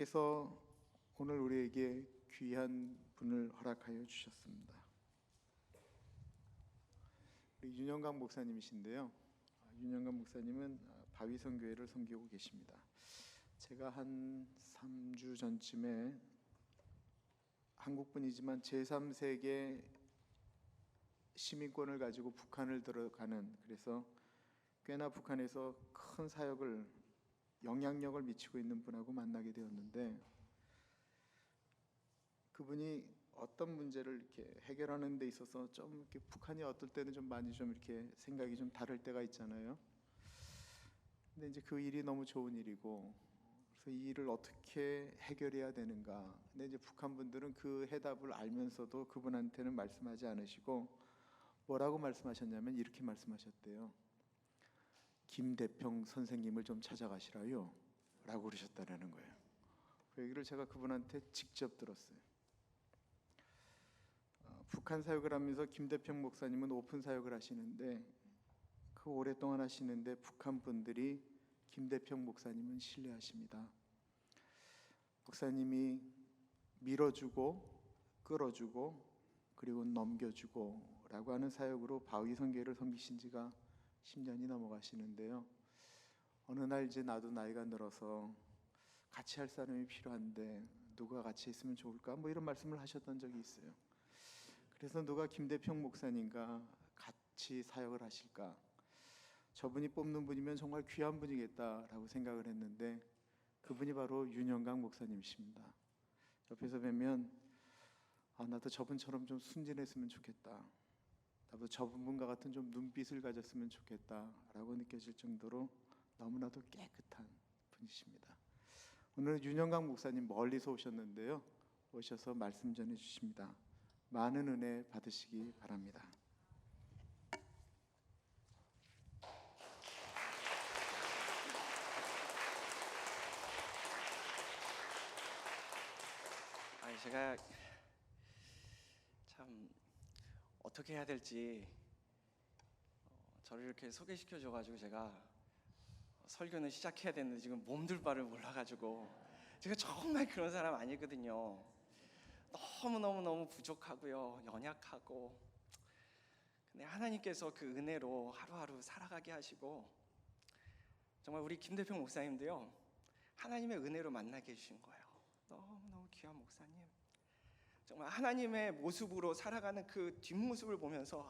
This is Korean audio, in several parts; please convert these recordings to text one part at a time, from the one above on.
그래서 오늘 우리에게 귀한 분을 허락하여 주셨습니다. 우리 윤영강 목사님이신데요. 윤영강 목사님은 바위성 교회를 섬기고 계십니다. 제가 한 3주 전쯤에 한국분이지만 제3세계 시민권을 가지고 북한을 들어가는, 그래서 꽤나 북한에서 큰 사역을, 영향력을 미치고 있는 분하고 만나게 되었는데, 그분이 어떤 문제를 이렇게 해결하는 데 있어서 좀 이렇게 북한이 어떨 때는 좀 많이 좀 이렇게 생각이 좀 다를 때가 있잖아요. 근데 이제 그 일이 너무 좋은 일이고, 그래서 이 일을 어떻게 해결해야 되는가. 근데 이제 북한 분들은 그 해답을 알면서도 그분한테는 말씀하지 않으시고 뭐라고 말씀하셨냐면 이렇게 말씀하셨대요. 김대평 선생님을 좀 찾아가시라요 라고 그러셨다는 거예요. 그 얘기를 제가 그분한테 직접 들었어요. 북한 사역을 하면서 김대평 목사님은 오픈 사역을 하시는데, 그 오랫동안 하시는데 북한 분들이 김대평 목사님은 신뢰하십니다. 목사님이 밀어주고 끌어주고 그리고 넘겨주고 라고 하는 사역으로 바위성 교회를 섬기신 지가 10년이 넘어가시는데요. 어느 날 이제 나도 나이가 늘어서 같이 할 사람이 필요한데 누가 같이 있으면 좋을까? 뭐 이런 말씀을 하셨던 적이 있어요. 그래서 누가 김대평 목사님과 같이 사역을 하실까? 저분이 뽑는 분이면 정말 귀한 분이겠다라고 생각을 했는데, 그분이 바로 윤영강 목사님이십니다. 옆에서 뵈면 나도 저분처럼 좀 순진했으면 좋겠다, 나도 저분과 같은 좀 눈빛을 가졌으면 좋겠다라고 느껴질 정도로 너무나도 깨끗한 분이십니다. 오늘 윤영강 목사님 멀리서 오셨는데요, 오셔서 말씀 전해 주십니다. 많은 은혜 받으시기 바랍니다. 제가 참 어떻게 해야 될지 저를 이렇게 소개시켜 줘가지고 제가 설교는 시작해야 되는데 지금 몸둘 바를 몰라가지고, 제가 정말 그런 사람 아니거든요. 너무 부족하고요, 연약하고. 근데 하나님께서 그 은혜로 하루하루 살아가게 하시고, 정말 우리 김대평 목사님도요, 하나님의 은혜로 만나게 해주신 거예요. 너무너무 귀한 목사님. 정말 하나님의 모습으로 살아가는 그 뒷모습을 보면서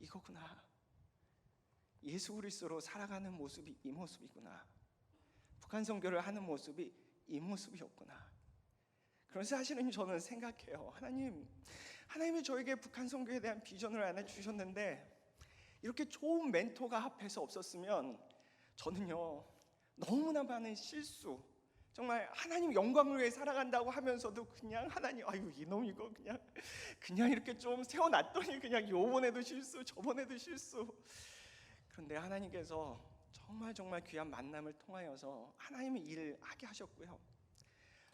이거구나, 예수 그리스도로 살아가는 모습이 이 모습이구나, 북한 선교를 하는 모습이 이 모습이었구나. 그런 사실은 저는 생각해요. 하나님이 저에게 북한 선교에 대한 비전을 하나 주셨는데, 이렇게 좋은 멘토가 앞에서 없었으면 저는요, 너무나 많은 실수, 정말 하나님 영광을 위해 살아간다고 하면서도 그냥 하나님, 이놈 이거 그냥 이렇게 좀 세워놨더니 그냥 요번에도 실수, 저번에도 실수. 그런데 하나님께서 정말 귀한 만남을 통하여서 하나님의 일을 하게 하셨고요.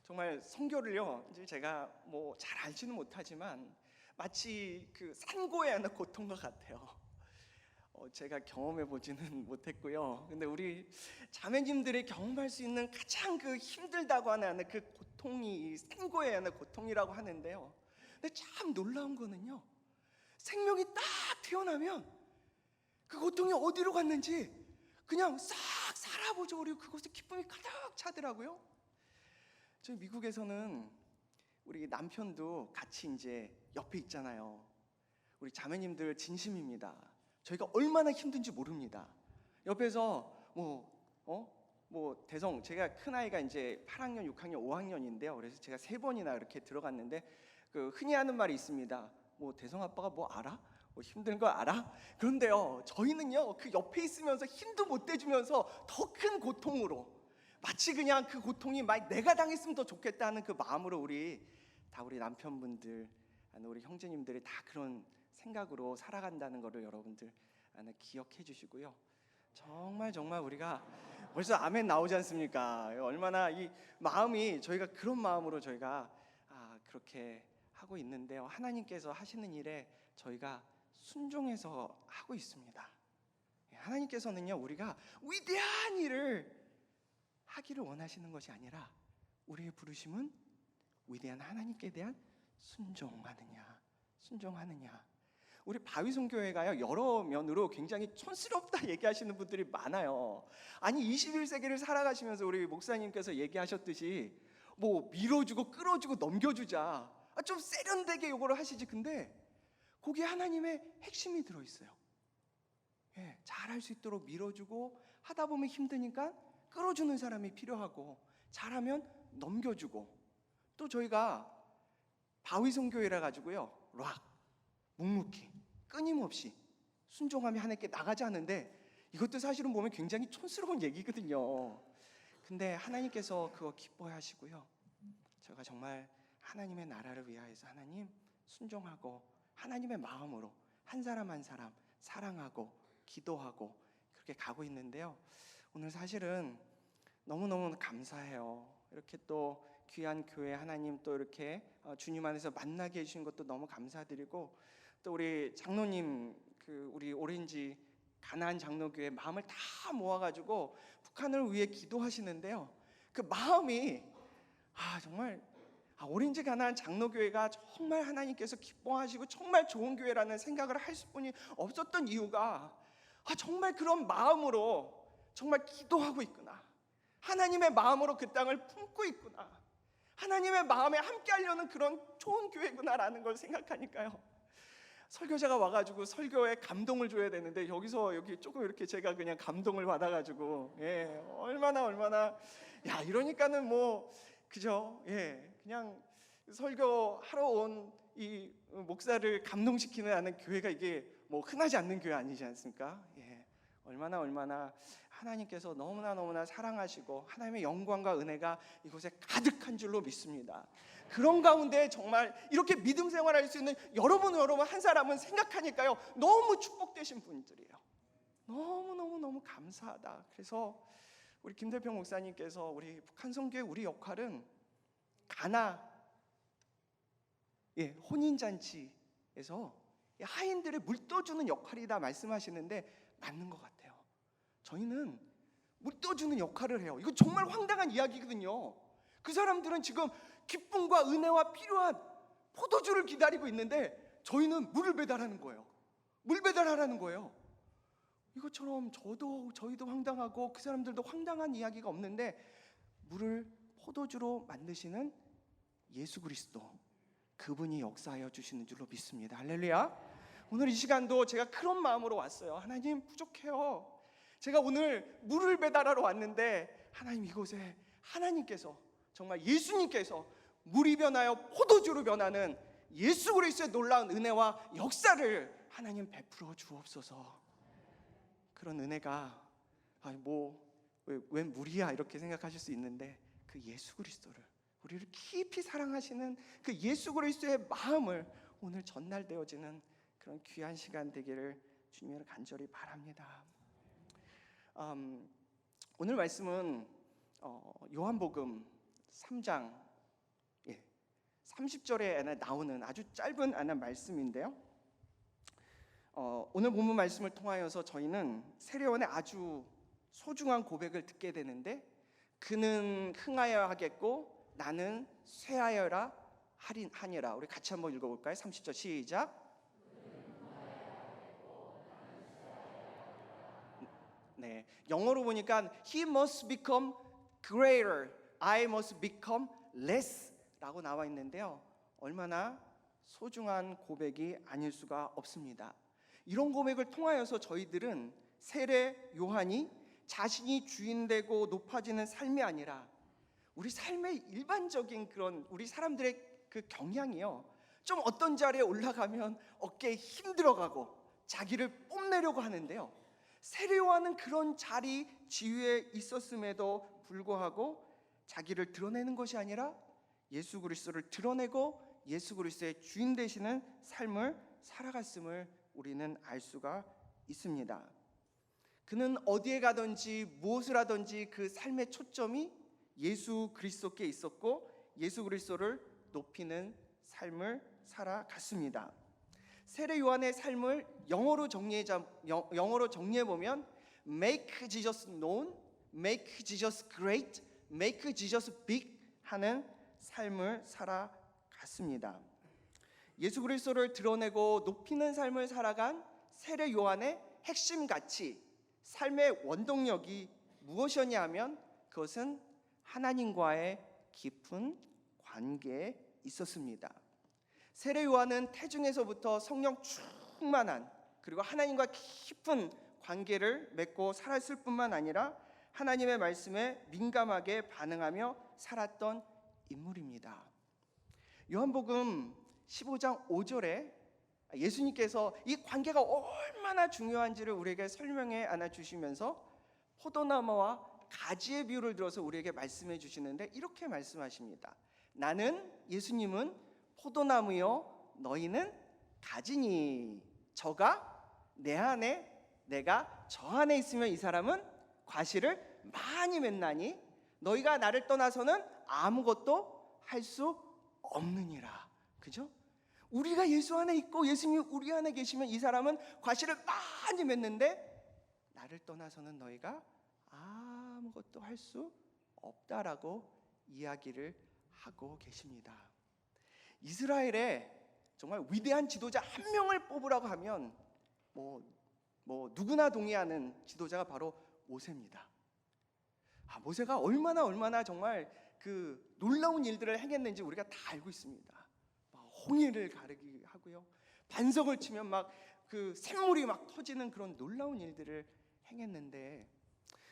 정말 선교를요, 이제 제가 뭐 잘 알지는 못하지만 마치 그 산고에 하는 고통과 같아요. 제가 경험해 보지는 못했고요. 근데 우리 자매님들이 경험할 수 있는 가장 그 힘들다고 하는 그 고통이 산고에 하는 고통이라고 하는데요. 근데 참 놀라운 거는요, 생명이 딱 태어나면 그 고통이 어디로 갔는지 그냥 싹 사라져버리고, 그리고 그곳에 기쁨이 가득 차더라고요. 저희 미국에서는 우리 남편도 같이 이제 옆에 있잖아요. 우리 자매님들 진심입니다. 저희가 얼마나 힘든지 모릅니다. 옆에서 대성, 제가 큰 아이가 이제 8학년, 6학년, 5학년인데요. 그래서 제가 3번이나 이렇게 들어갔는데, 그 흔히 하는 말이 있습니다. 대성 아빠가 뭐 알아? 힘든 거 알아? 그런데요, 저희는요, 그 옆에 있으면서 힘도 못 대주면서 더 큰 고통으로, 마치 그냥 그 고통이 막 내가 당했으면 더 좋겠다는 그 마음으로 우리 남편분들, 우리 형제님들이 다 그런 생각으로 살아간다는 것을 여러분들 기억해 주시고요. 정말 우리가 벌써 아멘 나오지 않습니까? 얼마나 이 마음이, 저희가 그런 마음으로 저희가 그렇게 하고 있는데요, 하나님께서 하시는 일에 저희가 순종해서 하고 있습니다. 하나님께서는요, 우리가 위대한 일을 하기를 원하시는 것이 아니라 우리의 부르심은 위대한 하나님께 대한 순종하느냐. 우리 바위송교회가요, 여러 면으로 굉장히 촌스럽다 얘기하시는 분들이 많아요. 아니 21세기를 살아가시면서 우리 목사님께서 얘기하셨듯이 뭐 밀어주고 끌어주고 넘겨주자, 좀 세련되게 요거를 하시지. 근데 거기에 하나님의 핵심이 들어있어요. 잘할 수 있도록 밀어주고, 하다 보면 힘드니까 끌어주는 사람이 필요하고, 잘하면 넘겨주고. 또 저희가 바위송교회라 가지고요, 락, 묵묵히 끊임없이 순종하며 하나님께 나가자 하는데, 이것도 사실은 보면 굉장히 촌스러운 얘기거든요. 근데 하나님께서 그거 기뻐하시고요, 제가 정말 하나님의 나라를 위하여서 하나님 순종하고 하나님의 마음으로 한 사람 한 사람 사랑하고 기도하고 그렇게 가고 있는데요. 오늘 사실은 너무너무 감사해요. 이렇게 또 귀한 교회 하나님 또 이렇게 주님 안에서 만나게 해주신 것도 너무 감사드리고, 또 우리 장로님, 우리 오렌지 가나안 장로교회 마음을 다 모아가지고 북한을 위해 기도하시는데요. 그 마음이 정말 오렌지 가나안 장로교회가 정말 하나님께서 기뻐하시고 정말 좋은 교회라는 생각을 할 수뿐이 없었던 이유가, 정말 그런 마음으로 정말 기도하고 있구나, 하나님의 마음으로 그 땅을 품고 있구나, 하나님의 마음에 함께 하려는 그런 좋은 교회구나라는 걸 생각하니까요, 설교자가 와가지고 설교에 감동을 줘야 되는데 여기 조금 이렇게 제가 그냥 감동을 받아가지고, 얼마나 이러니까는 뭐 그죠? 그냥 설교하러 온 이 목사를 감동시키는 교회가 이게 뭐 흔하지 않는 교회 아니지 않습니까? 얼마나 하나님께서 너무나 사랑하시고 하나님의 영광과 은혜가 이곳에 가득한 줄로 믿습니다. 그런 가운데 정말 이렇게 믿음 생활할 수 있는 여러분 한 사람은 생각하니까요, 너무 축복되신 분들이에요. 너무 감사하다. 그래서 우리 김대평 목사님께서 우리 북한 선교회 우리 역할은 혼인잔치에서 하인들의 물 떠주는 역할이다 말씀하시는데 맞는 것 같아요. 저희는 물 떠주는 역할을 해요. 이거 정말 황당한 이야기거든요. 그 사람들은 지금 기쁨과 은혜와 필요한 포도주를 기다리고 있는데 저희는 물을 배달하는 거예요. 물 배달하라는 거예요. 이것처럼 저희도 황당하고 그 사람들도 황당한 이야기가 없는데, 물을 포도주로 만드시는 예수 그리스도, 그분이 역사하여 주시는 줄로 믿습니다. 할렐루야. 오늘 이 시간도 제가 그런 마음으로 왔어요. 하나님, 부족해요. 제가 오늘 물을 배달하러 왔는데 하나님, 이곳에 하나님께서 정말 예수님께서 물이 변하여 포도주로 변하는 예수 그리스도의 놀라운 은혜와 역사를 하나님 베풀어 주옵소서. 그런 은혜가 왜 물이야 이렇게 생각하실 수 있는데, 그 예수 그리스도를, 우리를 깊이 사랑하시는 그 예수 그리스도의 마음을 오늘 전달되어지는 그런 귀한 시간 되기를 주님을 간절히 바랍니다. 오늘 말씀은 요한복음 3장 30절에 나오는 아주 짧은 말씀인데요, 오늘 본문 말씀을 통하여서 저희는 세례요한의 아주 소중한 고백을 듣게 되는데, 그는 흥하여야 하겠고 나는 쇠하여라 하니라. 우리 같이 한번 읽어볼까요? 30절 시작. 영어로 보니까 He must become greater, I must become less 라고 나와 있는데요, 얼마나 소중한 고백이 아닐 수가 없습니다. 이런 고백을 통하여서 저희들은 세례 요한이 자신이 주인되고 높아지는 삶이 아니라 우리 삶의 일반적인 그런 우리 사람들의 그 경향이요, 좀 어떤 자리에 올라가면 어깨에 힘들어가고 자기를 뽐내려고 하는데요, 세례 요한은 그런 자리 지위에 있었음에도 불구하고 자기를 드러내는 것이 아니라 예수 그리스도를 드러내고 예수 그리스도의 주인 되시는 삶을 살아갔음을 우리는 알 수가 있습니다. 그는 어디에 가든지 무엇을 하든지 그 삶의 초점이 예수 그리스도께 있었고 예수 그리스도를 높이는 삶을 살아갔습니다. 세례 요한의 삶을 영어로 정리해 보면 Make Jesus known, Make Jesus great, Make Jesus big 하는 삶을 살아갔습니다. 예수 그리스도를 드러내고 높이는 삶을 살아간 세례 요한의 핵심 가치, 삶의 원동력이 무엇이었냐 하면 그것은 하나님과의 깊은 관계에 있었습니다. 세례 요한은 태중에서부터 성령 충만한 그리고 하나님과 깊은 관계를 맺고 살았을 뿐만 아니라 하나님의 말씀에 민감하게 반응하며 살았던 인물입니다. 요한복음 15장 5절에 예수님께서 이 관계가 얼마나 중요한지를 우리에게 설명해 안아 주시면서 포도나무와 가지의 비유를 들어서 우리에게 말씀해 주시는데 이렇게 말씀하십니다. 나는 예수님은 포도나무요 너희는 가지니 저가 내 안에 내가 저 안에 있으면 이 사람은 과실을 많이 맺나니 너희가 나를 떠나서는 아무것도 할 수 없느니라. 그죠? 우리가 예수 안에 있고 예수님이 우리 안에 계시면 이 사람은 과실을 많이 맺는데 나를 떠나서는 너희가 아무것도 할 수 없다라고 이야기를 하고 계십니다. 이스라엘의 정말 위대한 지도자 한 명을 뽑으라고 하면 뭐 누구나 동의하는 지도자가 바로 모세입니다. 모세가 얼마나 정말 그 놀라운 일들을 행했는지 우리가 다 알고 있습니다. 홍해를 가르기 하고요, 반석을 치면 막 그 샘물이 막 터지는 그런 놀라운 일들을 행했는데,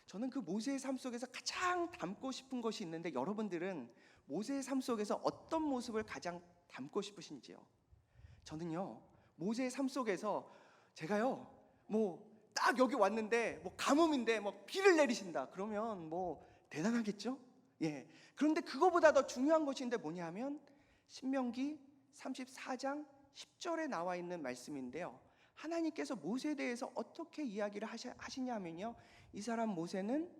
저는 그 모세의 삶 속에서 가장 담고 싶은 것이 있는데, 여러분들은 모세의 삶 속에서 어떤 모습을 가장 담고 싶으신지요? 저는요, 모세의 삶 속에서 제가요, 딱 여기 왔는데 가뭄인데 비를 내리신다 그러면 대단하겠죠? 예. 그런데 그거보다 더 중요한 것인데 뭐냐면 신명기 34장 10절에 나와 있는 말씀인데요, 하나님께서 모세에 대해서 어떻게 이야기를 하시냐면요, 이 사람 모세는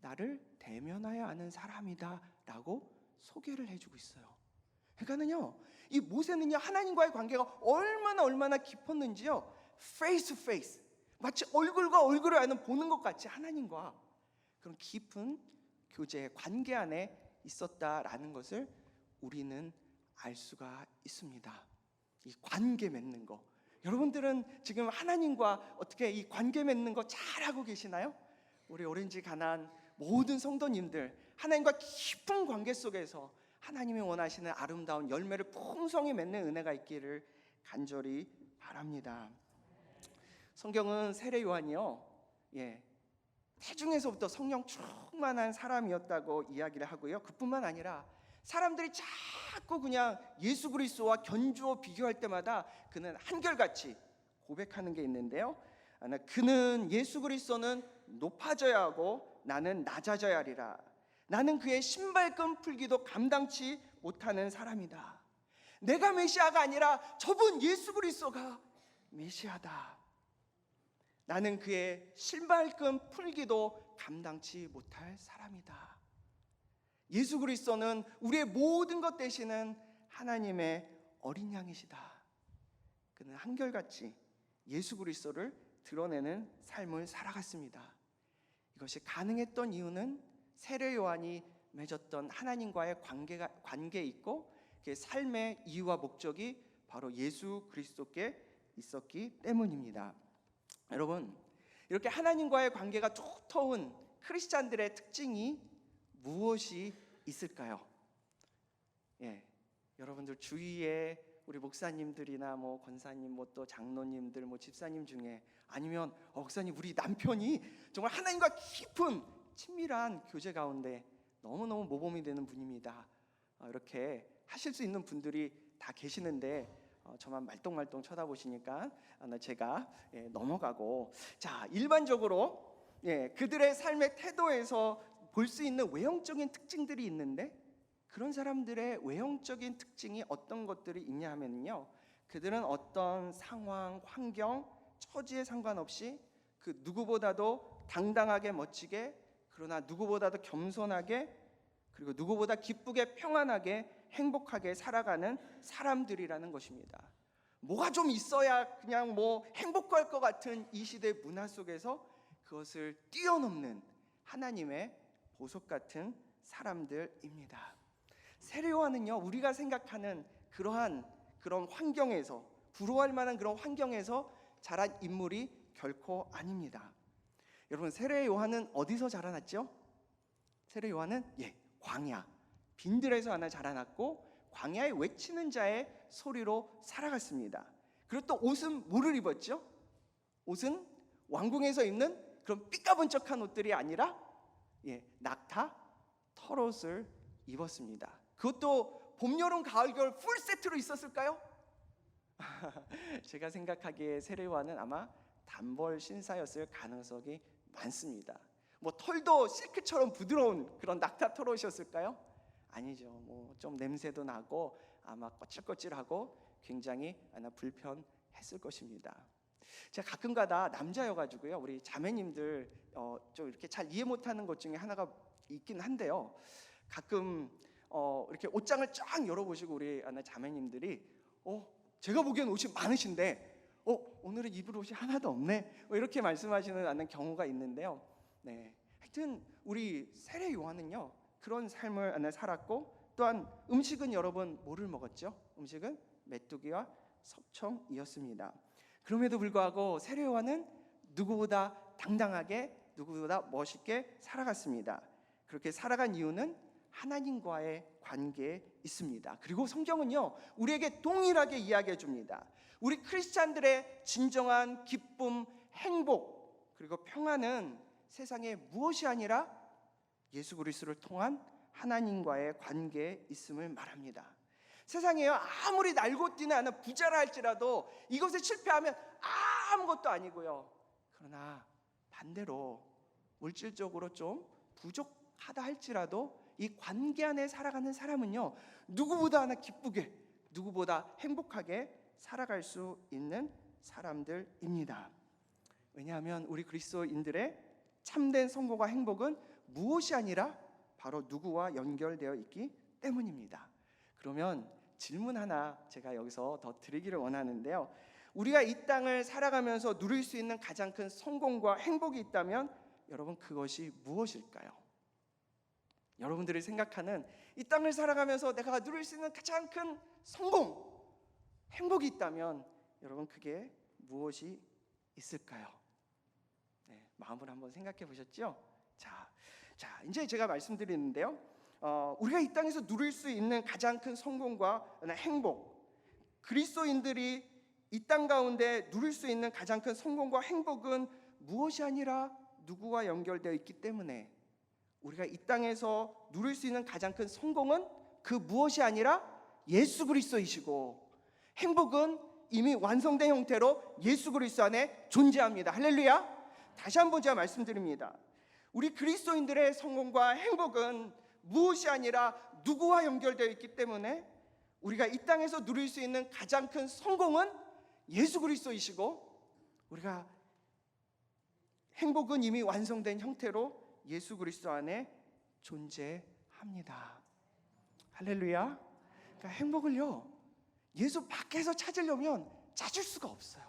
나를 대면하여 아는 사람이다 라고 소개를 해주고 있어요. 그러니까는요, 이 모세는요, 하나님과의 관계가 얼마나 깊었는지요, face to face, 마치 얼굴과 얼굴을 보는 것 같이 하나님과 그런 깊은 교제, 관계 안에 있었다라는 것을 우리는 알 수가 있습니다. 이 관계 맺는 거, 여러분들은 지금 하나님과 어떻게 이 관계 맺는 거 잘하고 계시나요? 우리 오렌지 가난 모든 성도님들, 하나님과 깊은 관계 속에서 하나님이 원하시는 아름다운 열매를 풍성히 맺는 은혜가 있기를 간절히 바랍니다. 성경은 세례 요한이요, 태중에서부터 성령 충만한 사람이었다고 이야기를 하고요, 그뿐만 아니라 사람들이 자꾸 그냥 예수 그리스도와 견주어 비교할 때마다 그는 한결같이 고백하는 게 있는데요, 그는 예수 그리스도는 높아져야 하고 나는 낮아져야 하리라. 나는 그의 신발끈 풀기도 감당치 못하는 사람이다. 내가 메시아가 아니라 저분 예수 그리스도가 메시아다. 나는 그의 신발끈 풀기도 감당치 못할 사람이다. 예수 그리스도는 우리의 모든 것 되시는 하나님의 어린 양이시다. 그는 한결같이 예수 그리스도를 드러내는 삶을 살아갔습니다. 이것이 가능했던 이유는 세례 요한이 맺었던 하나님과의 관계에 있고 그 삶의 이유와 목적이 바로 예수 그리스도께 있었기 때문입니다. 여러분, 이렇게 하나님과의 관계가 두터운 크리스찬들의 특징이 무엇이 있을까요? 여러분들 주위에 우리 목사님들이나 권사님, 또 장로님들, 집사님 중에, 아니면 목사님 우리 남편이 정말 하나님과 깊은 친밀한 교제 가운데 너무너무 모범이 되는 분입니다, 이렇게 하실 수 있는 분들이 다 계시는데 저만 말똥말똥 쳐다보시니까 제가 넘어가고, 자, 일반적으로 그들의 삶의 태도에서 볼 수 있는 외형적인 특징들이 있는데, 그런 사람들의 외형적인 특징이 어떤 것들이 있냐 하면요, 그들은 어떤 상황, 환경, 처지에 상관없이 그 누구보다도 당당하게 멋지게, 그러나 누구보다도 겸손하게, 그리고 누구보다 기쁘게 평안하게 행복하게 살아가는 사람들이라는 것입니다. 뭐가 좀 있어야 그냥 행복할 것 같은 이 시대 문화 속에서 그것을 뛰어넘는 하나님의 보석 같은 사람들입니다. 요한은요, 우리가 생각하는 그러한 그런 환경에서, 부러워할 만한 그런 환경에서 자란 인물이 결코 아닙니다. 여러분, 세례 요한은 어디서 자라났죠? 세례 요한은 광야, 빈들에서 하나 자라났고 광야에 외치는 자의 소리로 살아갔습니다. 그리고 또 옷은 뭐를 입었죠? 옷은 왕궁에서 입는 그런 삐까번쩍한 옷들이 아니라 낙타, 털옷을 입었습니다. 그것도 봄, 여름, 가을, 겨울 풀 세트로 있었을까요? 제가 생각하기에 세례 요한은 아마 단벌 신사였을 가능성이 많습니다. 뭐 털도 실크처럼 부드러운 그런 낙타 털옷이었을까요? 아니죠. 뭐 좀 냄새도 나고 아마 거칠거칠하고 굉장히 아마 불편했을 것입니다. 제가 가끔가다 남자여가지고요, 우리 자매님들 좀 이렇게 잘 이해 못하는 것 중에 하나가 있긴 한데요. 가끔 이렇게 옷장을 쫙 열어보시고 우리 자매님들이 제가 보기엔 옷이 많으신데 오늘은 입을 옷이 하나도 없네, 이렇게 말씀하시는 경우가 있는데요. 하여튼 우리 세례 요한은요, 그런 삶을 살았고, 또한 음식은 여러분 뭐를 먹었죠? 음식은 메뚜기와 석청이었습니다. 그럼에도 불구하고 세례 요한은 누구보다 당당하게, 누구보다 멋있게 살아갔습니다. 그렇게 살아간 이유는 하나님과의 관계에 있습니다. 그리고 성경은요, 우리에게 동일하게 이야기해 줍니다. 우리 크리스찬들의 진정한 기쁨, 행복, 그리고 평안은 세상에 무엇이 아니라 예수 그리스도를 통한 하나님과의 관계에 있음을 말합니다. 세상에요, 아무리 날고 뛰는 않은 부자라 할지라도 이것에 실패하면 아무것도 아니고요. 그러나 반대로 물질적으로 좀 부족하다 할지라도 이 관계 안에 살아가는 사람은요, 누구보다 하나 기쁘게, 누구보다 행복하게 살아갈 수 있는 사람들입니다. 왜냐하면 우리 그리스도인들의 참된 성공과 행복은 무엇이 아니라 바로 누구와 연결되어 있기 때문입니다. 그러면 질문 하나 제가 여기서 더 드리기를 원하는데요. 우리가 이 땅을 살아가면서 누릴 수 있는 가장 큰 성공과 행복이 있다면 여러분, 그것이 무엇일까요? 여러분들이 생각하는 이 땅을 살아가면서 내가 누릴 수 있는 가장 큰 성공, 행복이 있다면 여러분, 그게 무엇이 있을까요? 마음으로 한번 생각해 보셨죠? 자, 이제 제가 말씀드리는데요. 우리가 이 땅에서 누릴 수 있는 가장 큰 성공과 행복, 그리스도인들이 이 땅 가운데 누릴 수 있는 가장 큰 성공과 행복은 무엇이 아니라 누구와 연결되어 있기 때문에 우리가 이 땅에서 누릴 수 있는 가장 큰 성공은 그 무엇이 아니라 예수 그리스도이시고, 행복은 이미 완성된 형태로 예수 그리스도 안에 존재합니다. 할렐루야. 다시 한번 제가 말씀드립니다. 우리 그리스도인들의 성공과 행복은 무엇이 아니라 누구와 연결되어 있기 때문에 우리가 이 땅에서 누릴 수 있는 가장 큰 성공은 예수 그리스도이시고, 우리가 행복은 이미 완성된 형태로 예수 그리스도 안에 존재합니다. 할렐루야. 그러니까 행복을요, 예수 밖에서 찾으려면 찾을 수가 없어요.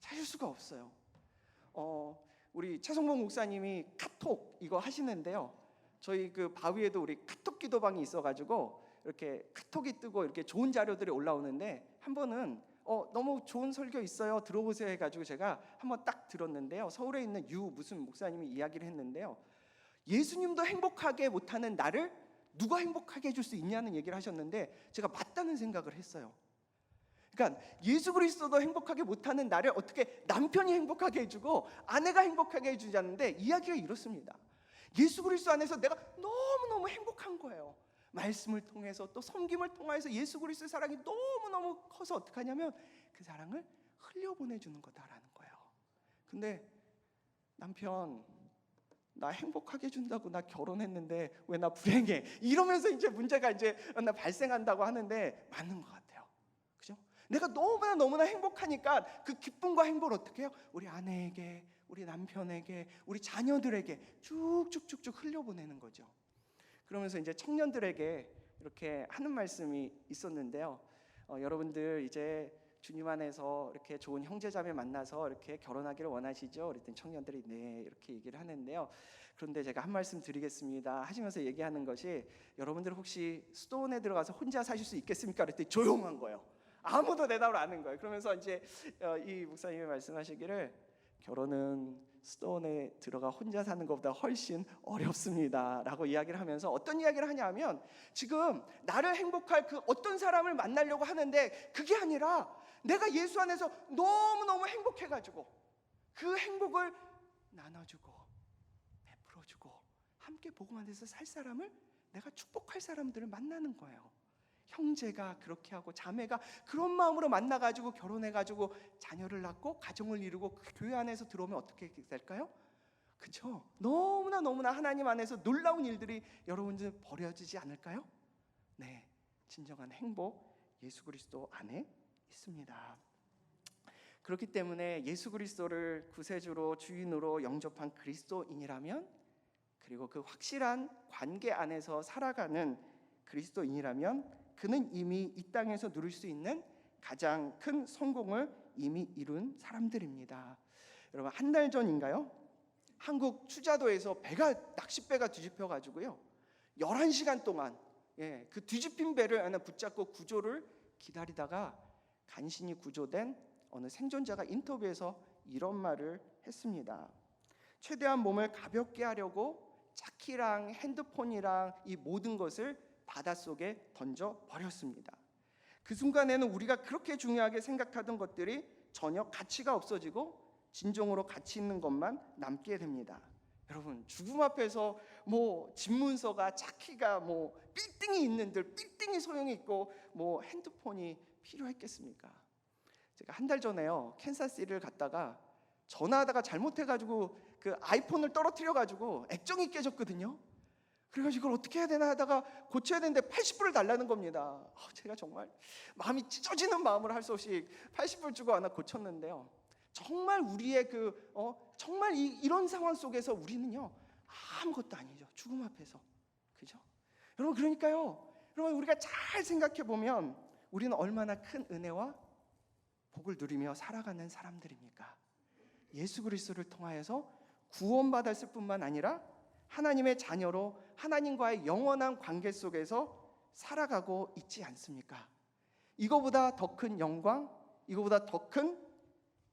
찾을 수가 없어요. 우리 최성봉 목사님이 카톡 이거 하시는데요. 저희 그 바위에도 우리 카톡 기도방이 있어가지고 이렇게 카톡이 뜨고 이렇게 좋은 자료들이 올라오는데, 한 번은 너무 좋은 설교 있어요, 들어보세요 해가지고 제가 한번 딱 들었는데요. 서울에 있는 무슨 목사님이 이야기를 했는데요. 예수님도 행복하게 못하는 나를 누가 행복하게 해줄 수 있냐는 얘기를 하셨는데, 제가 맞다는 생각을 했어요. 그러니까 예수 그리스도도 행복하게 못하는 나를 어떻게 남편이 행복하게 해주고 아내가 행복하게 해주자는데, 이야기가 이렇습니다. 예수 그리스도 안에서 내가 너무너무 행복한 거예요. 말씀을 통해서 또 섬김을 통해서 예수 그리스도의 사랑이 너무너무 커서 어떻게 하냐면 그 사랑을 흘려보내주는 거다라는 거예요. 근데 남편, 나 행복하게 해준다고 나 결혼했는데 왜 나 불행해, 이러면서 이제 문제가 이제 발생한다고 하는데 맞는 것 같아요. 그죠? 내가 너무나 행복하니까 그 기쁨과 행복을 어떻게 해요? 우리 아내에게, 우리 남편에게, 우리 자녀들에게 쭉쭉쭉쭉 흘려보내는 거죠. 그러면서 이제 청년들에게 이렇게 하는 말씀이 있었는데요. 여러분들 이제 주님 안에서 이렇게 좋은 형제자매 만나서 이렇게 결혼하기를 원하시죠? 그랬더니 청년들이 네, 이렇게 얘기를 하는데요. 그런데 제가 한 말씀 드리겠습니다 하시면서 얘기하는 것이, 여러분들 혹시 수도원에 들어가서 혼자 사실 수 있겠습니까? 그랬더니 조용한 거예요. 아무도 대답을 안 하는 거예요. 그러면서 이제 이 목사님이 말씀하시기를, 결혼은 수도원에 들어가 혼자 사는 것보다 훨씬 어렵습니다 라고 이야기를 하면서, 어떤 이야기를 하냐면, 지금 나를 행복할 그 어떤 사람을 만나려고 하는데 그게 아니라 내가 예수 안에서 너무너무 행복해가지고 그 행복을 나눠주고 베풀어주고 함께 복음 안에서 살 사람을, 내가 축복할 사람들을 만나는 거예요. 형제가 그렇게 하고 자매가 그런 마음으로 만나가지고 결혼해가지고 자녀를 낳고 가정을 이루고 그 교회 안에서 들어오면 어떻게 될까요? 그렇죠? 너무나 하나님 안에서 놀라운 일들이 여러분들 벌어지지 않을까요? 네, 진정한 행복 예수 그리스도 안에 있습니다. 그렇기 때문에 예수 그리스도를 구세주로 주인으로 영접한 그리스도인이라면, 그리고 그 확실한 관계 안에서 살아가는 그리스도인이라면, 그는 이미 이 땅에서 누릴 수 있는 가장 큰 성공을 이미 이룬 사람들입니다. 여러분, 한 달 전인가요? 한국 추자도에서 낚싯배가 뒤집혀 가지고요 11시간 동안 그 뒤집힌 배를 하나 붙잡고 구조를 기다리다가 간신히 구조된 어느 생존자가 인터뷰에서 이런 말을 했습니다. 최대한 몸을 가볍게 하려고 차키랑 핸드폰이랑 이 모든 것을 바닷속에 던져 버렸습니다. 그 순간에는 우리가 그렇게 중요하게 생각하던 것들이 전혀 가치가 없어지고 진정으로 가치 있는 것만 남게 됩니다. 여러분, 죽음 앞에서 집문서가, 차키가, 빌딩이 있는들 빌딩이 소용이 있고 핸드폰이 필요했겠습니까? 제가 한 달 전에요 캔사스시티를 갔다가 전화하다가 잘못해가지고 그 아이폰을 떨어뜨려가지고 액정이 깨졌거든요. 그래가지고 이걸 어떻게 해야 되나 하다가 고쳐야 되는데 80불을 달라는 겁니다. 제가 정말 마음이 찢어지는 마음으로 할 수 없이 80불 주고 하나 고쳤는데요. 정말 우리의 정말 이런 상황 속에서 우리는요 아무것도 아니죠. 죽음 앞에서. 그죠? 여러분, 그러니까요, 여러분, 우리가 잘 생각해 보면 우리는 얼마나 큰 은혜와 복을 누리며 살아가는 사람들입니까? 예수 그리스도를 통하여서 구원받았을 뿐만 아니라 하나님의 자녀로 하나님과의 영원한 관계 속에서 살아가고 있지 않습니까? 이거보다 더 큰 영광, 이거보다 더 큰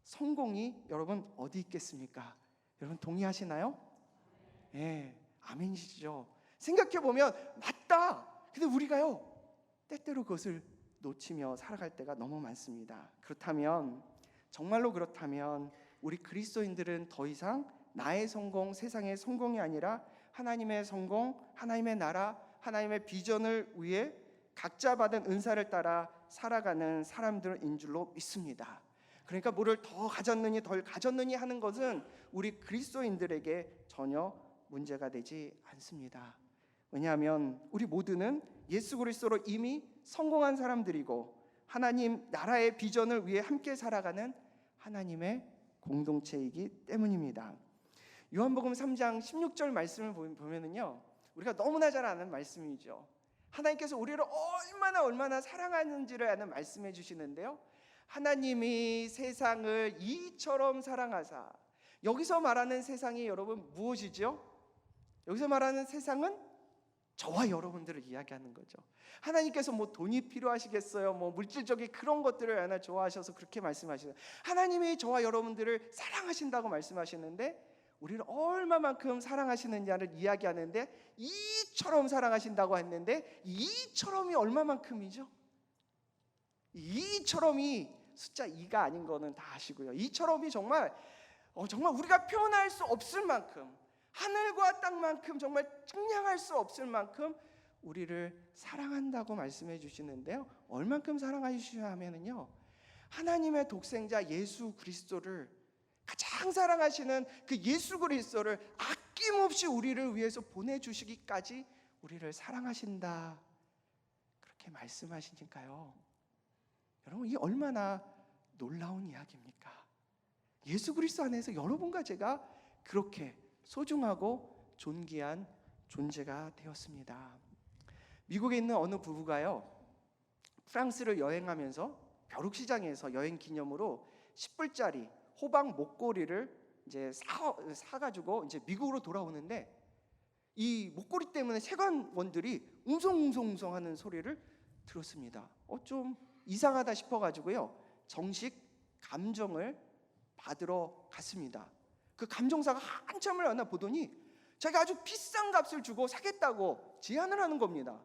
성공이 여러분 어디 있겠습니까? 여러분 동의하시나요? 예, 아멘이시죠? 생각해보면 맞다. 근데 우리가요 때때로 그것을 놓치며 살아갈 때가 너무 많습니다. 그렇다면, 정말로 그렇다면 우리 그리스도인들은 더 이상 나의 성공, 세상의 성공이 아니라 하나님의 성공, 하나님의 나라, 하나님의 비전을 위해 각자 받은 은사를 따라 살아가는 사람들인 줄로 믿습니다. 그러니까 뭐를 더 가졌느니 덜 가졌느니 하는 것은 우리 그리스도인들에게 전혀 문제가 되지 않습니다. 왜냐하면 우리 모두는 예수 그리스도로 이미 성공한 사람들이고 하나님 나라의 비전을 위해 함께 살아가는 하나님의 공동체이기 때문입니다. 요한복음 3장 16절 말씀을 보면은요, 우리가 너무나 잘 아는 말씀이죠. 하나님께서 우리를 얼마나 사랑하는지를 아는 말씀해 주시는데요, 하나님이 세상을 이처럼 사랑하사. 여기서 말하는 세상이 여러분 무엇이죠? 여기서 말하는 세상은 저와 여러분들을 이야기하는 거죠. 하나님께서 돈이 필요하시겠어요? 물질적인 그런 것들을 하나 좋아하셔서 그렇게 말씀하시는, 하나님이 저와 여러분들을 사랑하신다고 말씀하시는데, 우리를 얼마만큼 사랑하시느냐를 이야기하는데, 이처럼 사랑하신다고 했는데 이처럼이 얼마만큼이죠? 이처럼이 숫자 2가 아닌 거는 다 아시고요. 이처럼이 정말 우리가 표현할 수 없을 만큼, 하늘과 땅만큼 정말 측량할 수 없을 만큼 우리를 사랑한다고 말씀해 주시는데요, 얼만큼 사랑하시냐 하면은요, 하나님의 독생자 예수 그리스도를, 가장 사랑하시는 그 예수 그리스도를 아낌없이 우리를 위해서 보내주시기까지 우리를 사랑하신다, 그렇게 말씀하시니까요, 여러분, 이 얼마나 놀라운 이야기입니까? 예수 그리스도 안에서 여러분과 제가 그렇게 소중하고 존귀한 존재가 되었습니다. 미국에 있는 어느 부부가요, 프랑스를 여행하면서 벼룩시장에서 여행 기념으로 10불짜리 호박 목걸이를 이제 사가지고 이제 미국으로 돌아오는데 이 목걸이 때문에 세관원들이 웅성웅성웅성하는 소리를 들었습니다. 좀 이상하다 싶어가지고요, 정식 감정을 받으러 갔습니다. 그 감정사가 한참을 하나 보더니 자기가 아주 비싼 값을 주고 사겠다고 제안을 하는 겁니다.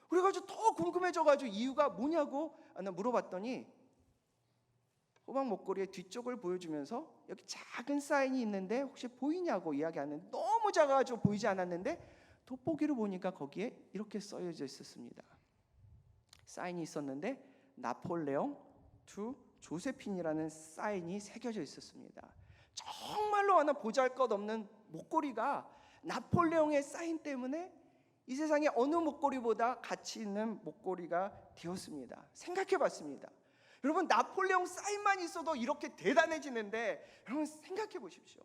그래가지고 더 궁금해져가지고 이유가 뭐냐고 하나 물어봤더니 호박 목걸이의 뒤쪽을 보여주면서 여기 작은 사인이 있는데 혹시 보이냐고 이야기하는데 너무 작아가지고 보이지 않았는데 돋보기로 보니까 거기에 이렇게 써져 있었습니다. 사인이 있었는데 나폴레옹 투 조세핀이라는 사인이 새겨져 있었습니다. 정말로 하나 보잘것없는 목걸이가 나폴레옹의 사인 때문에 이 세상에 어느 목걸이보다 가치 있는 목걸이가 되었습니다. 생각해봤습니다. 여러분, 나폴레옹 사인만 있어도 이렇게 대단해지는데 여러분 생각해 보십시오.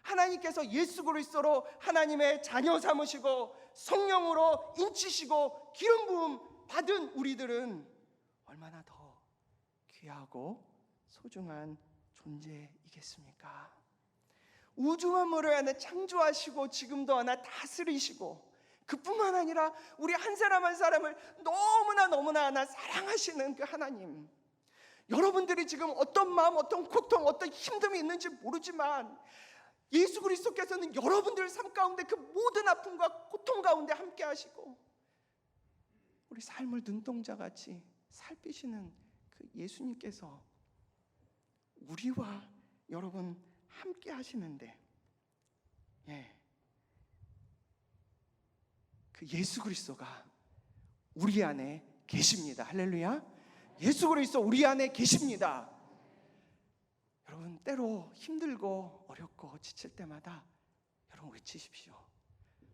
하나님께서 예수 그리스도로 하나님의 자녀 삼으시고 성령으로 인치시고 기름 부음 받은 우리들은 얼마나 더 귀하고 소중한 존재이겠습니까? 우주 만물을 하나 창조하시고 지금도 하나 다스리시고 그뿐만 아니라 우리 한 사람 한 사람을 너무나 하나 사랑하시는 그 하나님, 여러분들이 지금 어떤 마음, 어떤 고통, 어떤 힘듦이 있는지 모르지만 예수 그리스도께서는 여러분들 삶 가운데 그 모든 아픔과 고통 가운데 함께 하시고 우리 삶을 눈동자같이 살피시는 그 예수님께서 우리와 여러분 함께 하시는데, 그 예수 그리스도가 우리 안에 계십니다. 할렐루야. 예수 그리스도 우리 안에 계십니다. 여러분, 때로 힘들고 어렵고 지칠 때마다 여러분 외치십시오.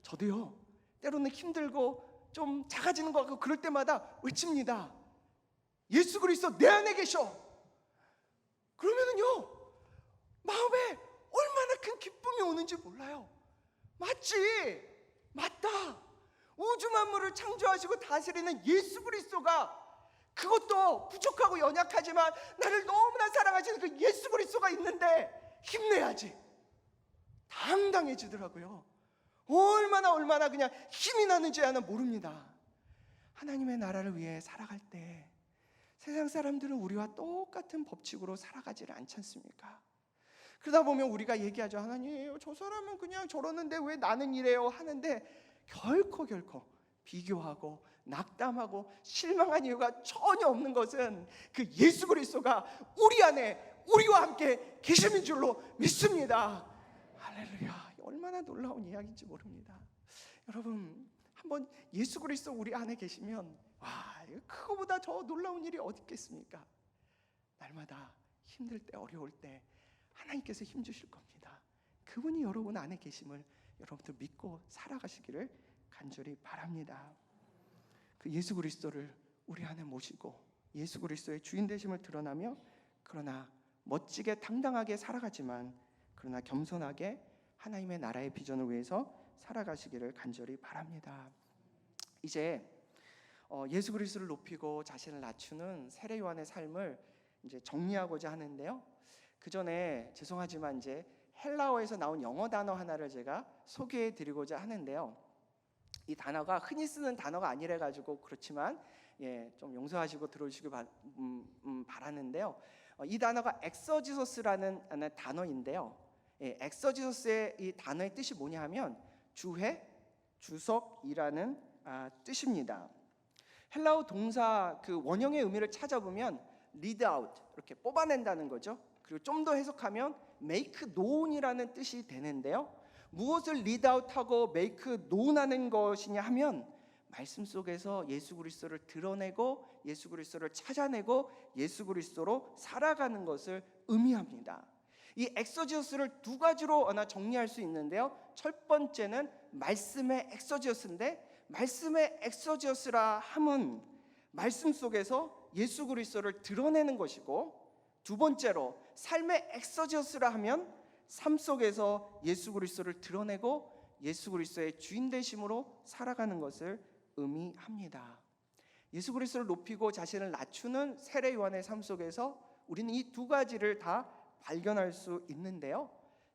저도요, 때로는 힘들고 좀 작아지는 것 같고 그럴 때마다 외칩니다. 예수 그리스도 내 안에 계셔. 그러면은요, 마음에 얼마나 큰 기쁨이 오는지 몰라요. 맞지? 맞다. 우주 만물을 창조하시고 다스리는 예수 그리스도가, 그것도 부족하고 연약하지만 나를 너무나 사랑하시는 그 예수 그리스도가 있는데 힘내야지. 당당해지더라고요. 얼마나 그냥 힘이 나는지 하나 모릅니다. 하나님의 나라를 위해 살아갈 때 세상 사람들은 우리와 똑같은 법칙으로 살아가지를 않지 않습니까? 그러다 보면 우리가 얘기하죠. 하나님, 저 사람은 그냥 저러는데 왜 나는 이래요 하는데 결코 비교하고 낙담하고 실망한 이유가 전혀 없는 것은 그 예수 그리스도가 우리 안에 우리와 함께 계심인 줄로 믿습니다. 할렐루야. 얼마나 놀라운 이야기인지 모릅니다. 여러분, 한번 예수 그리스도 우리 안에 계시면 그거보다 더 놀라운 일이 어디 있겠습니까? 날마다 힘들 때 어려울 때 하나님께서 힘 주실 겁니다. 그분이 여러분 안에 계심을 여러분들 믿고 살아가시기를 간절히 바랍니다. 그 예수 그리스도를 우리 안에 모시고 예수 그리스도의 주인 되심을 드러나며, 그러나 멋지게 당당하게 살아가지만 그러나 겸손하게 하나님의 나라의 비전을 위해서 살아가시기를 간절히 바랍니다. 이제 예수 그리스도를 높이고 자신을 낮추는 세례 요한의 삶을 이제 정리하고자 하는데요. 그 전에 죄송하지만 이제 헬라어에서 나온 영어 단어 하나를 제가 소개해 드리고자 하는데요. 이 단어가 흔히 쓰는 단어가 아니라 가지고 그렇지만 좀 용서하시고 들어주시기 바라는데요. 이 단어가 엑서지소스라는 단어인데요. 엑서지소스의 이 단어의 뜻이 뭐냐 하면 주회, 주석이라는 뜻입니다. 헬라어 동사 그 원형의 의미를 찾아보면 lead out, 이렇게 뽑아낸다는 거죠. 그리고 좀 더 해석하면 make known이라는 뜻이 되는데요. 무엇을 lead out하고 make known하는 것이냐 하면 말씀 속에서 예수 그리스도를 드러내고 예수 그리스도를 찾아내고 예수 그리스도로 살아가는 것을 의미합니다. 이 엑서지어스를 두 가지로 하나 정리할 수 있는데요. 첫 번째는 말씀의 엑서지어스인데, 말씀의 엑서지어스라 함은 말씀 속에서 예수 그리스도를 드러내는 것이고, 두 번째로 삶의 엑서지어스라 하면 삶 속에서 예수 그리스도를 드러내고 예수 그리스도의 주인 되심으로 살아가는 것을 의미합니다. 예수 그리스도를 높이고 자신을 낮추는 세례 요한의 삶 속에서 우리는 이 두 가지를 다 발견할 수 있는데요.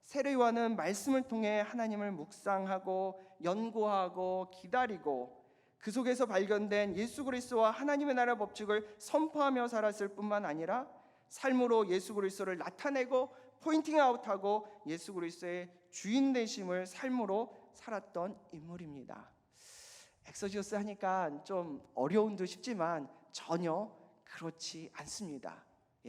세례요한은 말씀을 통해 하나님을 묵상하고 연구하고 기다리고 그 속에서 발견된 예수 그리스도와 하나님의 나라 법칙을 선포하며 살았을 뿐만 아니라 삶으로 예수 그리스도를 나타내고 포인팅 아웃하고 예수 그리스도의 주인 되심을 삶으로 살았던 인물입니다. 엑소지어스 하니까 좀 어려운 듯 싶지만 전혀 그렇지 않습니다.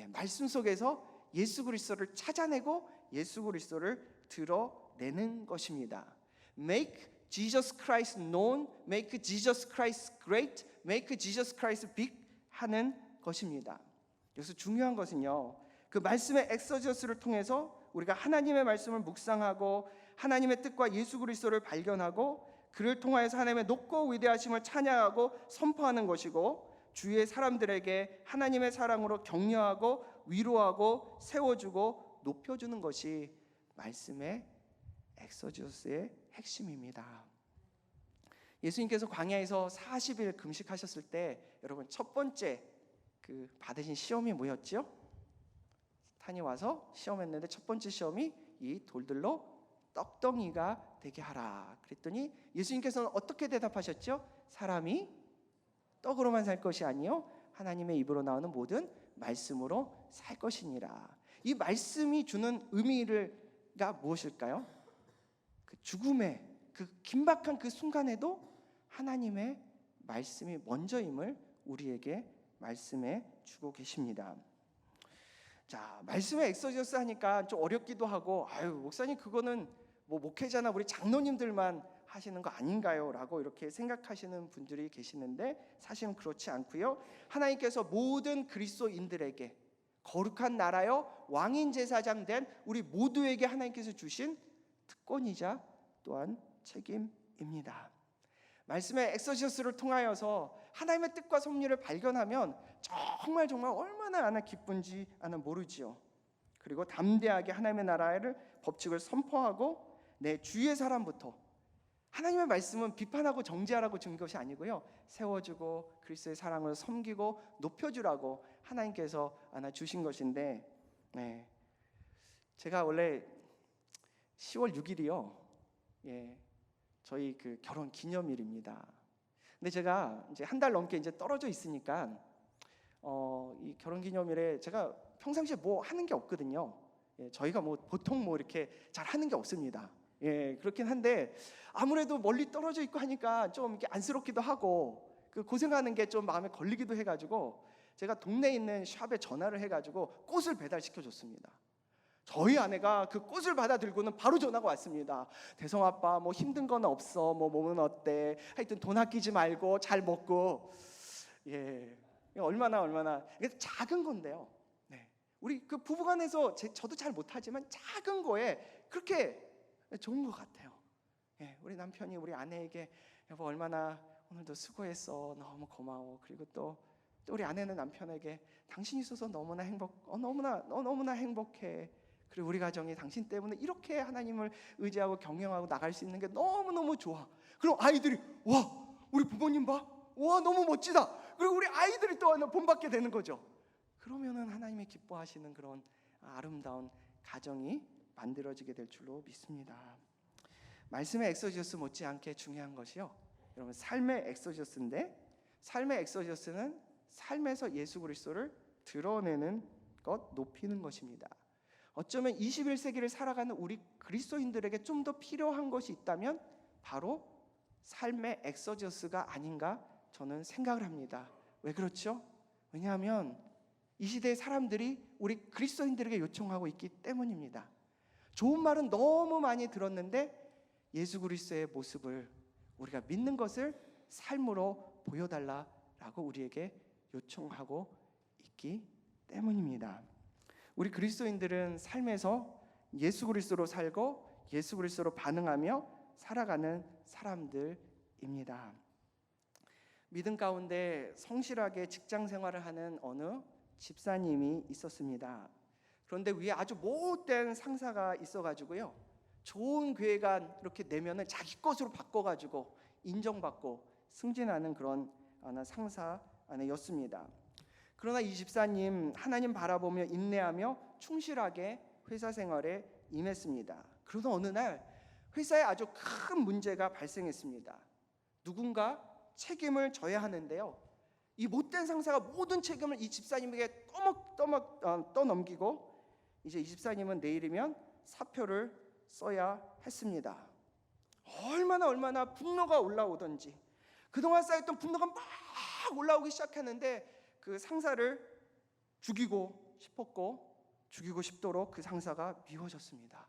말씀 속에서 예수 그리스도를 찾아내고 예수 그리스도를 드러내는 것입니다. Make Jesus Christ known, make Jesus Christ great, make Jesus Christ big 하는 것입니다. 여기서 중요한 것은요, 그 말씀의 엑소지어스를 통해서 우리가 하나님의 말씀을 묵상하고 하나님의 뜻과 예수 그리스도를 발견하고 그를 통하여서 하나님의 높고 위대하심을 찬양하고 선포하는 것이고 주위의 사람들에게 하나님의 사랑으로 격려하고 위로하고 세워주고 높여주는 것이 말씀의 엑소지어스의 핵심입니다. 예수님께서 광야에서 40일 금식하셨을 때 여러분 첫 번째 그 받으신 시험이 뭐였죠? 탄이 와서 시험했는데 첫 번째 시험이 이 돌들로 떡덩이가 되게 하라 그랬더니 예수님께서는 어떻게 대답하셨죠? 사람이 떡으로만 살 것이 아니요 하나님의 입으로 나오는 모든 말씀으로 살 것이니라. 이 말씀이 주는 의미가 무엇일까요? 그 죽음의 그 긴박한 그 순간에도 하나님의 말씀이 먼저임을 우리에게 말씀해 주고 계십니다. 자, 말씀의 엑소지어스 하니까 좀 어렵기도 하고 아유 목사님 그거는 뭐 목회자나 우리 장로님들만 하시는 거 아닌가요? 라고 이렇게 생각하시는 분들이 계시는데 사실은 그렇지 않고요. 하나님께서 모든 그리스도인들에게 거룩한 나라여 왕인 제사장 된 우리 모두에게 하나님께서 주신 특권이자 또한 책임입니다. 말씀의 엑소시어스를 통하여서 하나님의 뜻과 섭리를 발견하면 정말 얼마나 기쁜지 모르지요. 그리고 담대하게 하나님의 나라를 법칙을 선포하고 내 주위의 사람부터 하나님의 말씀은 비판하고 정죄하라고 준 것이 아니고요, 세워주고 그리스도의 사랑을 섬기고 높여주라고 하나님께서 주신 것인데, 제가 원래 10월 6일이요, 저희 그 결혼 기념일입니다. 근데 제가 이제 한 달 넘게 이제 떨어져 있으니까 이 결혼 기념일에 제가 평상시에 뭐 하는 게 없거든요. 저희가 뭐 보통 뭐 이렇게 잘 하는 게 없습니다. 그렇긴 한데 아무래도 멀리 떨어져 있고 하니까 좀 이렇게 안쓰럽기도 하고 그 고생하는 게 좀 마음에 걸리기도 해가지고 제가 동네에 있는 샵에 전화를 해가지고 꽃을 배달시켜줬습니다. 저희 아내가 그 꽃을 받아 들고는 바로 전화가 왔습니다. 대성 아빠 뭐 힘든 건 없어, 뭐 몸은 어때, 하여튼 돈 아끼지 말고 잘 먹고. 얼마나 이게 작은 건데요. 우리 그 부부간에서 저도 잘 못하지만 작은 거에 그렇게 좋은 것 같아요. 우리 남편이 우리 아내에게 여보 얼마나 오늘도 수고했어, 너무 고마워. 그리고 또 우리 아내는 남편에게 당신이 있어서 너무나 너무나 행복해. 그리고 우리 가정이 당신 때문에 이렇게 하나님을 의지하고 경영하고 나갈 수 있는 게 너무너무 좋아. 그럼 아이들이 와 우리 부모님 봐, 와 너무 멋지다. 그리고 우리 아이들이 또 본받게 되는 거죠. 그러면은 하나님이 기뻐하시는 그런 아름다운 가정이 만들어지게 될 줄로 믿습니다. 말씀의 엑소지어스 못지않게 중요한 것이요, 여러분 삶의 엑소지어스인데, 삶의 엑소지어스는 삶에서 예수 그리스도를 드러내는 것, 높이는 것입니다. 어쩌면 21세기를 살아가는 우리 그리스도인들에게 좀 더 필요한 것이 있다면 바로 삶의 엑소지어스가 아닌가 저는 생각을 합니다. 왜 그렇죠? 왜냐하면 이 시대의 사람들이 우리 그리스도인들에게 요청하고 있기 때문입니다. 좋은 말은 너무 많이 들었는데 예수 그리스도의 모습을 우리가 믿는 것을 삶으로 보여달라라고 우리에게 요청하고 있기 때문입니다. 우리 그리스도인들은 삶에서 예수 그리스도로 살고 예수 그리스도로 반응하며 살아가는 사람들입니다. 믿음 가운데 성실하게 직장 생활을 하는 어느 집사님이 있었습니다. 그런데 위에 아주 못된 상사가 있어가지고요, 좋은 교회가 이렇게 내면은 자기 것으로 바꿔가지고 인정받고 승진하는 그런 상사였습니다. 그러나 이 집사님 하나님 바라보며 인내하며 충실하게 회사 생활에 임했습니다. 그러던 어느 날 회사에 아주 큰 문제가 발생했습니다. 누군가 책임을 져야 하는데요. 이 못된 상사가 모든 책임을 이 집사님에게 떠넘기고 이제 이 집사님은 내일이면 사표를 써야 했습니다. 얼마나 분노가 올라오던지 그동안 쌓였던 분노가 막 올라오기 시작했는데 그 상사를 죽이고 싶도록 그 상사가 미워졌습니다.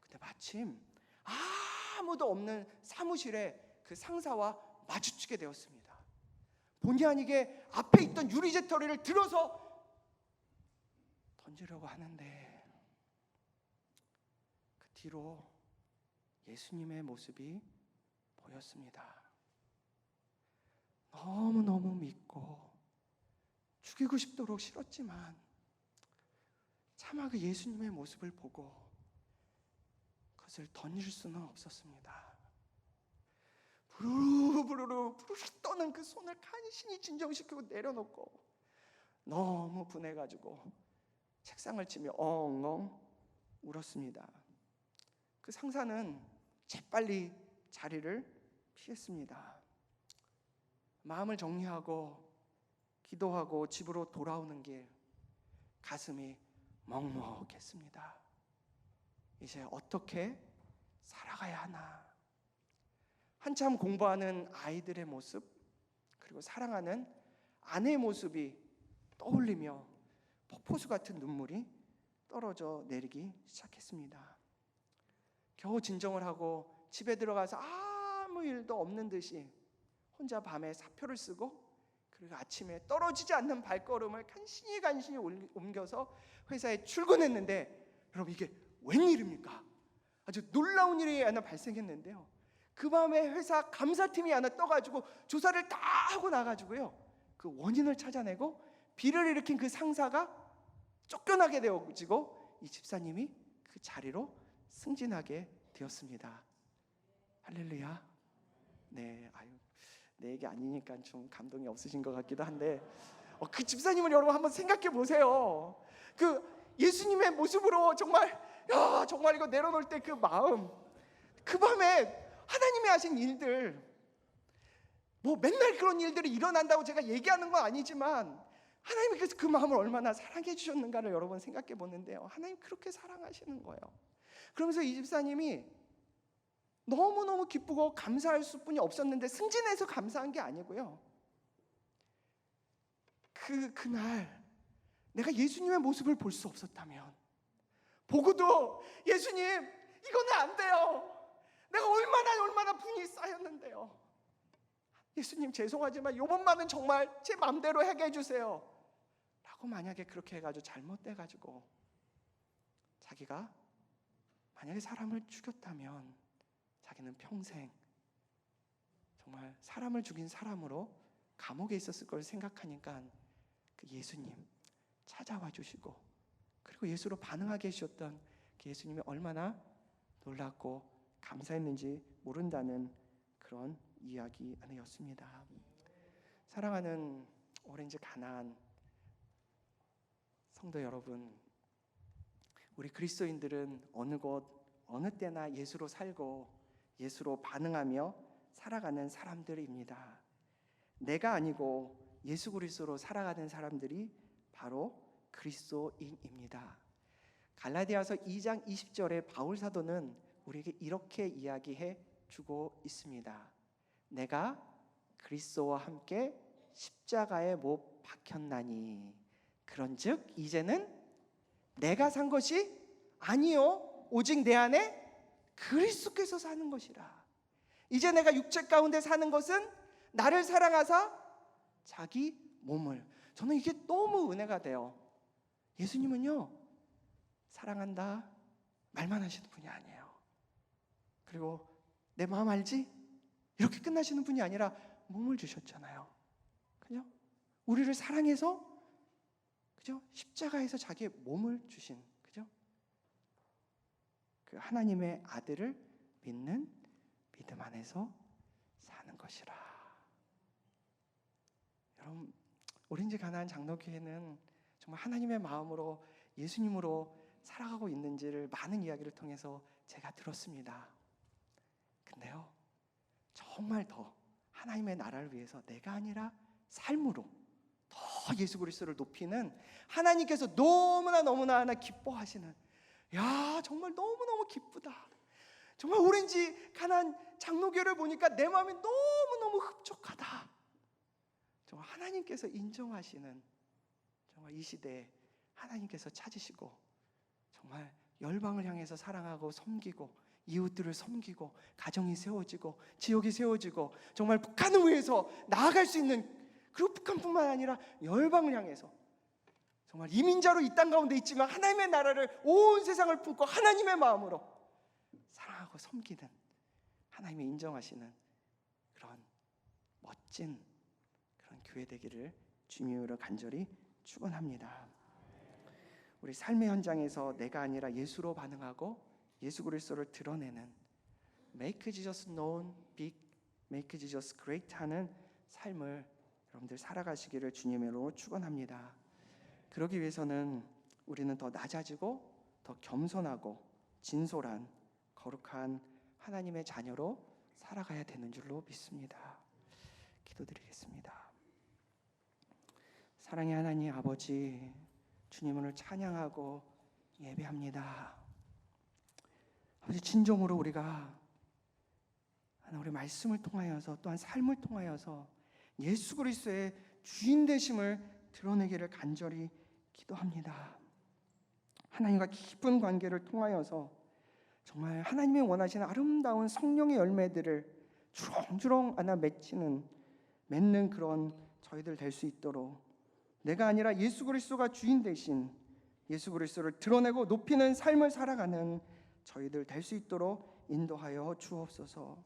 근데 마침 아무도 없는 사무실에 그 상사와 마주치게 되었습니다. 본의 아니게 앞에 있던 유리재떨이를 들어서 던지려고 하는데 그 뒤로 예수님의 모습이 보였습니다. 너무너무 믿고 죽이고 싶도록 싫었지만 차마 그 예수님의 모습을 보고 그것을 던질 수는 없었습니다. 부르르 떠는 그 손을 간신히 진정시키고 내려놓고 너무 분해가지고 책상을 치며 엉엉 울었습니다. 그 상사는 재빨리 자리를 피했습니다. 마음을 정리하고 기도하고 집으로 돌아오는 길 가슴이 먹먹했습니다. 이제 어떻게 살아가야 하나? 한참 공부하는 아이들의 모습 그리고 사랑하는 아내의 모습이 떠올리며 폭포수 같은 눈물이 떨어져 내리기 시작했습니다. 겨우 진정을 하고 집에 들어가서 아무 일도 없는 듯이 혼자 밤에 사표를 쓰고 그리고 아침에 떨어지지 않는 발걸음을 간신히 옮겨서 회사에 출근했는데 여러분 이게 웬일입니까? 아주 놀라운 일이 하나 발생했는데요. 그 밤에 회사 감사팀이 하나 떠가지고 조사를 다 하고 나가지고요. 그 원인을 찾아내고 비를 일으킨 그 상사가 쫓겨나게 되어지고 이 집사님이 그 자리로 승진하게 되었습니다. 할렐루야. 네, 내 얘기 아니니까 좀 감동이 없으신 것 같기도 한데 그 집사님을 여러분 한번 생각해 보세요. 그 예수님의 모습으로 정말 이거 내려놓을 때 그 마음, 그 밤에 하나님이 하신 일들, 뭐 맨날 그런 일들이 일어난다고 제가 얘기하는 건 아니지만 하나님이 그 마음을 얼마나 사랑해 주셨는가를 여러분 생각해 보는데요. 하나님 그렇게 사랑하시는 거예요. 그러면서 이 집사님이 너무너무 기쁘고 감사할 수뿐이 없었는데 승진해서 감사한 게 아니고요. 그날 내가 예수님의 모습을 볼 수 없었다면 보고도 예수님 이거는 안 돼요. 내가 얼마나 분이 쌓였는데요. 예수님 죄송하지만 이번만은 정말 제 마음대로 하게 해주세요 라고 만약에 그렇게 해가지고 잘못돼가지고 자기가 만약에 사람을 죽였다면 자기는 평생 정말 사람을 죽인 사람으로 감옥에 있었을 걸 생각하니까 그 예수님 찾아와 주시고 그리고 예수로 반응하게 해주셨던 그 예수님이 얼마나 놀랍고 감사했는지 모른다는 그런 이야기 안에였습니다. 사랑하는 오렌지 가나안 성도 여러분, 우리 그리스도인들은 어느 곳 어느 때나 예수로 살고 예수로 반응하며 살아가는 사람들입니다. 내가 아니고 예수 그리스도로 살아가는 사람들이 바로 그리스도인입니다. 갈라디아서 2장 20절에 바울 사도는 우리에게 이렇게 이야기해 주고 있습니다. 내가 그리스도와 함께 십자가에 못 박혔나니 그런즉 이제는 내가 산 것이 아니요 오직 내 안에 그리스도께서 사는 것이라. 이제 내가 육체 가운데 사는 것은 나를 사랑하사 자기 몸을. 저는 이게 너무 은혜가 돼요. 예수님은요 사랑한다 말만 하시는 분이 아니에요. 그리고 내 마음 알지? 이렇게 끝나시는 분이 아니라 몸을 주셨잖아요. 그죠? 우리를 사랑해서 그죠? 십자가에서 자기의 몸을 주신 그죠? 그 하나님의 아들을 믿는 믿음 안에서 사는 것이라. 여러분, 오렌지 가나안 장로교회는 정말 하나님의 마음으로 예수님으로 살아가고 있는지를 많은 이야기를 통해서 제가 들었습니다. 근데요, 정말 더 하나님의 나라를 위해서 내가 아니라 삶으로 더 예수 그리스도를 높이는, 하나님께서 너무나 하나 기뻐하시는, 야 정말 너무너무 기쁘다. 정말 오렌지 가난 장로교를 보니까 내 마음이 너무너무 흡족하다. 정말 하나님께서 인정하시는, 정말 이 시대에 하나님께서 찾으시고 정말 열방을 향해서 사랑하고 섬기고 이웃들을 섬기고 가정이 세워지고 지역이 세워지고 정말 북한을 위해서 나아갈 수 있는, 그리고 북한뿐만 아니라 열방을 향해서 정말 이민자로 이 땅 가운데 있지만 하나님의 나라를, 온 세상을 품고 하나님의 마음으로 사랑하고 섬기는, 하나님이 인정하시는 그런 멋진 그런 교회 되기를 주님으로 간절히 축원합니다. 우리 삶의 현장에서 내가 아니라 예수로 반응하고 예수 그리스도를 드러내는, Make Jesus known big, Make Jesus great 하는 삶을 여러분들 살아가시기를 주님으로 축원합니다. 그러기 위해서는 우리는 더 낮아지고 더 겸손하고 진솔한 거룩한 하나님의 자녀로 살아가야 되는 줄로 믿습니다. 기도드리겠습니다. 사랑의 하나님 아버지, 주님을 찬양하고 예배합니다. 아버지, 진정으로 우리가 우리 말씀을 통하여서 또한 삶을 통하여서 예수 그리스도의 주인 되심을 드러내기를 간절히 기도합니다. 하나님과 깊은 관계를 통하여서 정말 하나님이 원하시는 아름다운 성령의 열매들을 주렁주렁 안아 맺는 그런 저희들 될 수 있도록, 내가 아니라 예수 그리스도가 주인 되신 예수 그리스도를 드러내고 높이는 삶을 살아가는 저희들 될 수 있도록 인도하여 주옵소서.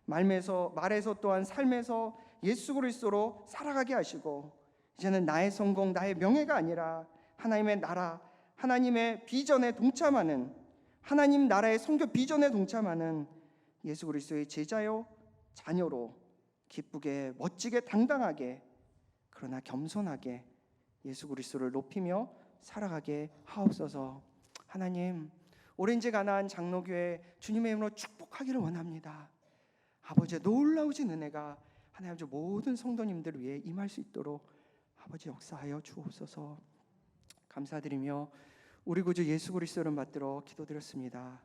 말에서 또한 삶에서 예수 그리스도로 살아가게 하시고, 이제는 나의 성공, 나의 명예가 아니라 하나님의 나라, 하나님의 비전에 동참하는, 하나님 나라의 선교 비전에 동참하는 예수 그리스도의 제자요 자녀로 기쁘게 멋지게 당당하게 그러나 겸손하게 예수 그리스도를 높이며 살아가게 하옵소서. 하나님, 오렌지 가나안 장로교회 주님의 이름으로 축복하기를 원합니다. 아버지의 놀라우신 은혜가 하나님 아버지 모든 성도님들 위해 임할 수 있도록 아버지 역사하여 주옵소서. 감사드리며 우리 구주 예수 그리스도를 받들어 기도드렸습니다.